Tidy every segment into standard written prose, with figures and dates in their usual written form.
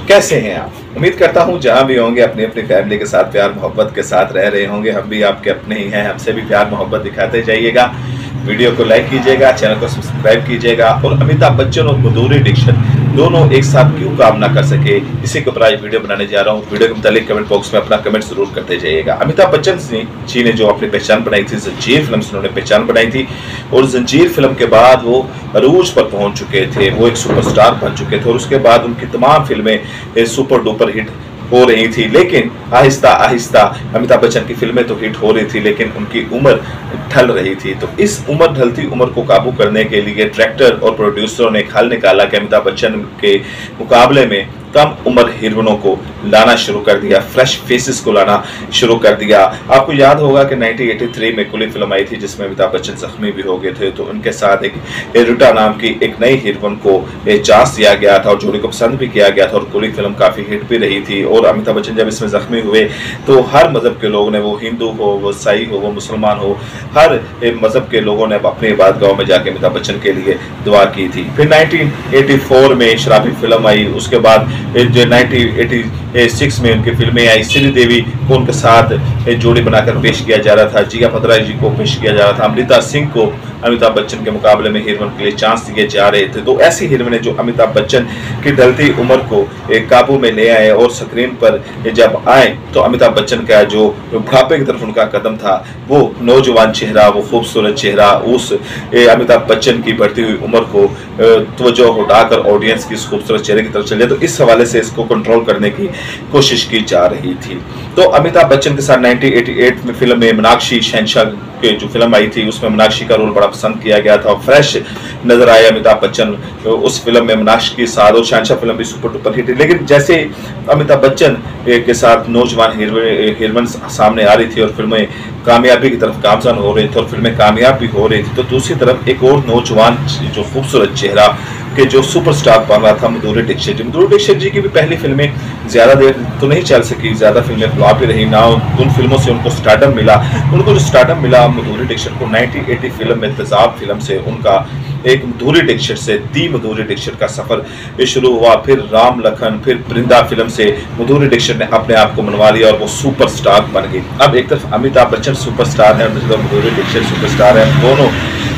कैसे हैं आप? उम्मीद करता हूँ जहाँ भी होंगे अपनी अपनी फैमिली के साथ प्यार मोहब्बत के साथ रह रहे होंगे। हम भी आपके अपने ही हैं, हमसे भी प्यार मोहब्बत दिखाते जाइएगा। वीडियो को लाइक कीजिएगा, चैनल को सब्सक्राइब कीजिएगा। और अमिताभ बच्चन और माधुरी दीक्षित दोनों एक साथ क्यों काम ना कर सके, इसी के ऊपर आज वीडियो बनाने जा रहा हूँ। वीडियो के मुतालिक कमेंट बॉक्स में अपना कमेंट जरूर करते जाइएगा। अमिताभ बच्चन जी ने जो अपनी पहचान बनाई थी, जंजीर फिल्म से उन्होंने पहचान बनाई थी और जंजीर फिल्म के बाद वो अरूज पर पहुंच चुके थे, वो एक सुपरस्टार बन चुके थे और उसके बाद उनकी तमाम फिल्में सुपर डुपर हिट हो रही थी। लेकिन आहिस्ता आहिस्ता अमिताभ बच्चन की फिल्में तो हिट हो रही थी, लेकिन उनकी उम्र ढल रही थी। तो इस ढलती उम्र को काबू करने के लिए डायरेक्टर और प्रोड्यूसरों ने ख्याल निकाला कि अमिताभ बच्चन के मुकाबले में कम उम्र हीरोइनों को लाना शुरू कर दिया, फ्रेश फेसेस को लाना शुरू कर दिया। आपको याद होगा कि 1983 में कुली फिल्म आई थी जिसमें अमिताभ बच्चन जख्मी भी हो गए थे, तो उनके साथ एक रुटा नाम की एक नई हीरोइन को चांस दिया गया था और जोड़ी को पसंद भी किया गया था और कुली फिल्म काफ़ी हिट भी रही थी। और अमिताभ बच्चन जब इसमें जख्मी हुए तो हर मज़हब के लोग ने, वो हिंदू हो, वो ईसाई हो, वो मुसलमान हो, हर मज़हब के लोगों ने अपनी इबादतगाहों में जाके अमिताभ बच्चन के लिए दुआ की थी। फिर 1984 में शराबी फिल्म आई, उसके बाद जो 1986 में उनकी फिल्में आई। श्रीदेवी को उनके साथ जोड़ी बनाकर पेश किया जा रहा था, जिया भद्रा जी को पेश किया जा रहा था, अमृता सिंह को अमिताभ बच्चन के मुकाबले में हीरोइन के लिए चांस दिए जा रहे थे। तो ऐसी हीरोइनें जो अमिताभ बच्चन की ढलती उम्र को काबू में ले आए और स्क्रीन पर जब आए तो अमिताभ बच्चन का जो बुढ़ापे की तरफ उनका कदम था, वो नौजवान चेहरा, वो खूबसूरत चेहरा, उस अमिताभ बच्चन की बढ़ती हुई उम्र को तवज्जो हटाकर ऑडियंस की खूबसूरत चेहरे की तरफ चले, तो इस हवाले से इसको कंट्रोल करने की कोशिश की जा रही थी। तो अमिताभ बच्चन के साथ 1988 में फिल्म में मीनाक्षी शहंशाह की जो फिल्म आई थी उसमें मीनाक्षी का रोल बड़ा पसंद किया गया था और फ्रेश नजर आए अमिताभ बच्चन उस फिल्म में। मीनाक्षी के साथ और शहंशाह फिल्म भी सुपर डुपर हिट, लेकिन जैसे अमिताभ बच्चन के साथ नौजवान हीरोइन सामने आ रही थी और फिल्में कामयाबी की तरफ गामजन हो रही थी और फिल्में कामयाब भी हो रही थी, तो दूसरी तरफ एक और नौजवान जो खूबसूरत चेहरा के जो सुपरस्टार बन रहा था माधुरी दीक्षित जी। माधुरी दीक्षित जी की भी पहली फिल्में ज़्यादा देर तो नहीं चल सकी, ज़्यादा फिल्में फ्लॉप ही रही ना, उन फिल्मों से उनको स्टारडम मिला। उनको जो स्टारडम मिला माधुरी दीक्षित को 1980 फिल्म में तेजाब फिल्म से उनका एक माधुरी दीक्षित से दी माधुरी दीक्षित का सफर शुरू हुआ। फिर राम लखन, फिर परिंदा फिल्म से माधुरी दीक्षित ने अपने आप को मनवा लिया और वो सुपरस्टार बन गई। अब एक तरफ अमिताभ बच्चन सुपरस्टार है और दूसरी तरफ माधुरी दीक्षित सुपरस्टार है। दोनों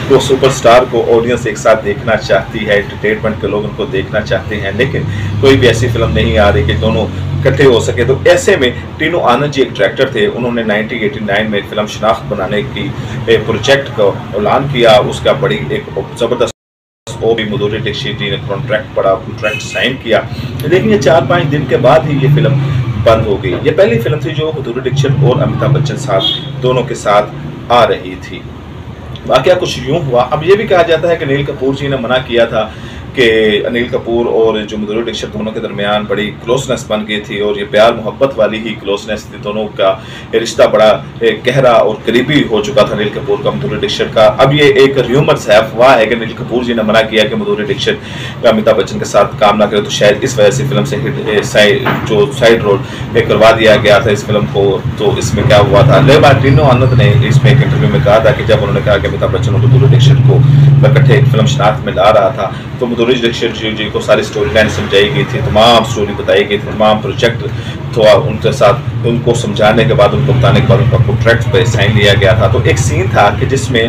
को सुपरस्टार को ऑडियंस एक साथ देखना चाहती है, एंटरटेनमेंट के लोग उनको देखना चाहते हैं, लेकिन कोई भी ऐसी फिल्म नहीं आ रही कि दोनों इकट्ठे हो सके। तो ऐसे में टीनू आनंद जी एक डायरेक्टर थे, उन्होंने 1989 में फिल्म शनाख्त बनाने की प्रोजेक्ट का ऐलान किया। उसका बड़ी एक जबरदस्त वो भी माधुरी दीक्षित जी ने कॉन्ट्रैक्ट साइन किया, लेकिन ये 4-5 दिन के बाद ही ये फिल्म बंद हो गई। ये पहली फिल्म थी जो माधुरी दीक्षित और अमिताभ बच्चन साथ दोनों के साथ आ रही थी। वाकया कुछ यूं हुआ। अब ये भी कहा जाता है कि अनिल कपूर जी ने मना किया था कि अनिल कपूर और जो माधुरी दीक्षित दोनों के दरमियान बड़ी क्लोजनेस बन गई थी और ये प्यार मोहब्बत वाली ही क्लोजनेस थी, दोनों का रिश्ता बड़ा गहरा और करीबी हो चुका था अनिल कपूर का माधुरी दीक्षित का। अब ये एक र्यूमर्स है, अफवाह है कि अनिल कपूर जी ने मना किया कि माधुरी दीक्षित अमिताभ बच्चन के साथ काम ना करे, तो शायद इस वजह से फिल्म से हिट साइड रोल करवा दिया गया था इस फिल्म को। तो इसमें क्या हुआ था, टीनू आनंद ने इसमें एक इंटरव्यू में कहा था कि जब उन्होंने कहा कि अमिताभ बच्चन और माधुरी दीक्षित को इकट्ठे एक फिल्म शनाख्त में ला रहा था, तो माधुरी दीक्षित जी को सारी स्टोरी लाइन समझाई गई थी, तमाम स्टोरी बताई गई थी, तमाम प्रोजेक्ट तो उनके साथ उनको समझाने के बाद, उनको बताने के बाद उनका कॉन्ट्रैक्ट पे साइन लिया गया था। तो एक सीन था कि जिसमें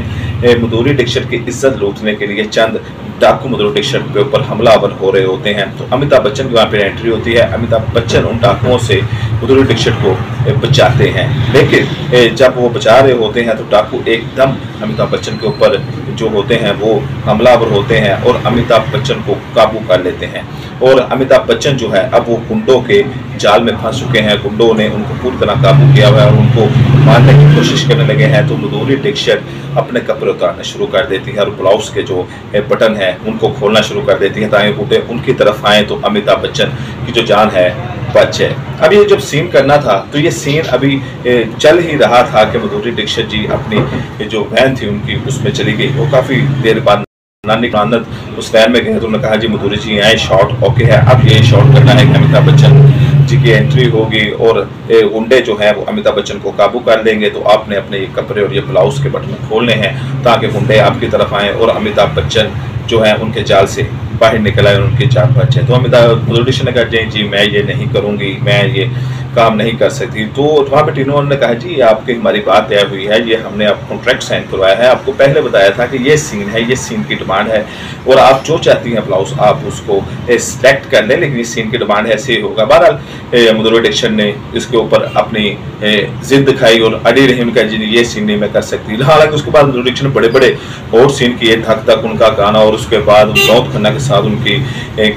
माधुरी दीक्षित की इज्जत लूटने के लिए चंद डाकू माधुरी दीक्षित के ऊपर हमलावर हो रहे होते हैं, तो अमिताभ बच्चन की वहाँ पे एंट्री होती है। अमिताभ बच्चन उन डाकुओं से माधुरी दीक्षित को बचाते हैं, लेकिन जब वो बचा रहे होते हैं तो डाकू एकदम अमिताभ बच्चन के ऊपर जो होते हैं वो हमलावर होते हैं और अमिताभ बच्चन को काबू कर लेते हैं। और अमिताभ बच्चन जो है अब वो गुंडों के जाल में फंस चुके हैं, गुंडों ने उनको पूरी तरह काबू किया हुआ है और उनको मारने की कोशिश करने लगे हैं। तो माधुरी दीक्षित अपने कपड़े उतारना शुरू कर देती है और ब्लाउज के जो बटन है उनको खोलना शुरू कर देती है ताकि गुंडे उनकी तरफ आए तो अमिताभ बच्चन की जो जान है बच जाए। अब ये जब सीन करना था तो ये सीन अभी चल ही रहा था कि माधुरी दीक्षित जी अपनी जो वैन थी उनकी उसमें चली गई। वो काफ़ी देर बाद नानी आनंद उस वैन में गए तो उन्होंने कहा जी माधुरी जी आए, शॉट ओके है, अब ये शॉट करना है कि अमिताभ बच्चन जी की एंट्री होगी और गुंडे जो है वो अमिताभ बच्चन को काबू कर लेंगे, तो आपने अपने ये कपड़े और ये ब्लाउज के बटन खोलने हैं ताकि गुंडे आपकी तरफ आएँ और अमिताभ बच्चन जो है उनके जाल से बाहर निकल आए, उनके 4 बच्चे। तो मधुरी दीक्षित ने कहा जी मैं ये नहीं करूँगी, मैं ये काम नहीं कर सकती। तो वहाँ पे टीनू ने कहा जी आपकी हमारी बात तय हुई है, ये हमने आप कॉन्ट्रैक्ट साइन करवाया है, आपको पहले बताया था कि ये सीन है, ये सीन की डिमांड है और आप जो चाहती हैं ब्लाउज आप उसको सिलेक्ट कर लें, लेकिन इस सीन की डिमांड ऐसे ही होगा। बहरहाल मधुरी दीक्षित ने इसके ऊपर अपनी जिद दिखाई और अड़ी रही, उनका जी ये सीन नहीं मैं कर सकती। हालांकि उसके बाद मधुरी दीक्षित ने बड़े बड़े हॉट सीन किए, धक धक उनका गाना और उसके बाद विनोद खन्ना के साथ उनकी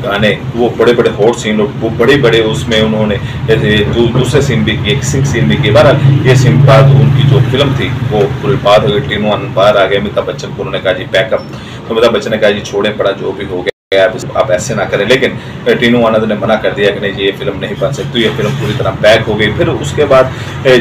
गाने, वो बड़े बड़े हॉट सीन, वो बड़े बड़े उसमें उन्होंने दूसरे सीन भी किए, किसिंग सीन भी किए। बहरहाल ये सीन बाद उनकी जो फिल्म थी वो पूरी बात हो गई, टीनू आनंद बाहर आ गए, अमिताभ बच्चन को उन्होंने कहा जी पैकअप। तो अमिताभ बच्चन ने कहा जी छोड़े पड़ा जो भी हो गया आप ऐसे ना करें, लेकिन टीनू आनंद ने मना कर दिया कि नहीं जी ये फिल्म नहीं बन सकती, ये फिल्म पूरी तरह पैक हो गई। फिर उसके बाद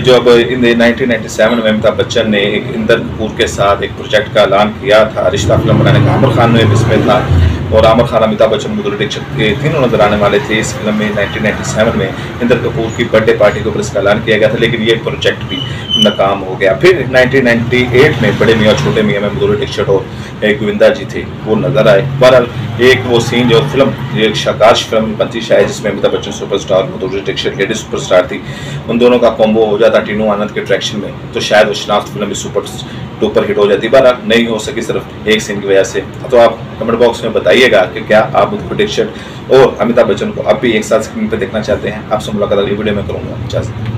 जब 1997 में अमिताभ बच्चन ने एक इंदर कपूर के साथ एक प्रोजेक्ट का ऐलान किया था, रिश्ता फिल्म बनाने का, आमिर खान ने इसमें था और आमिर खान, अमिताभ बच्चन, मधुरी दीक्षित तीनों नजर आने वाले थे इस फिल्म में। 1997 में इंदर कपूर की बर्थडे पार्टी के ऊपर इसका ऐलान किया गया था, लेकिन ये प्रोजेक्ट भी नाकाम हो गया। फिर 1998 में बड़े मियाँ छोटे मियाँ में मधुरी दीक्षित और गोविंदा जी थे, वो नजर आए। बहरहाल एक वो सीन जो फिल्म एक शाकाश फिल्म बनती शायद, जिसमें Amitabh Bachchan superstar, Madhuri Dixit lady superstar थी, उन दोनों का कॉम्बो हो जाता टीनू आनंद के डायरेक्शन में, तो शायद वो शनाख्त फिल्म भी सुपर डुपर हिट हो जाती। बहरहाल नहीं हो सकी सिर्फ एक सीन की वजह से। तो आप कमेंट बॉक्स में बताइएगा कि क्या आप मधुरी दीक्षित और अमिताभ बच्चन को अब भी एक साथ स्क्रीन पर देखना चाहते हैं। आपसे मुलाकात अगली वीडियो में करूँगा। इजाज़त।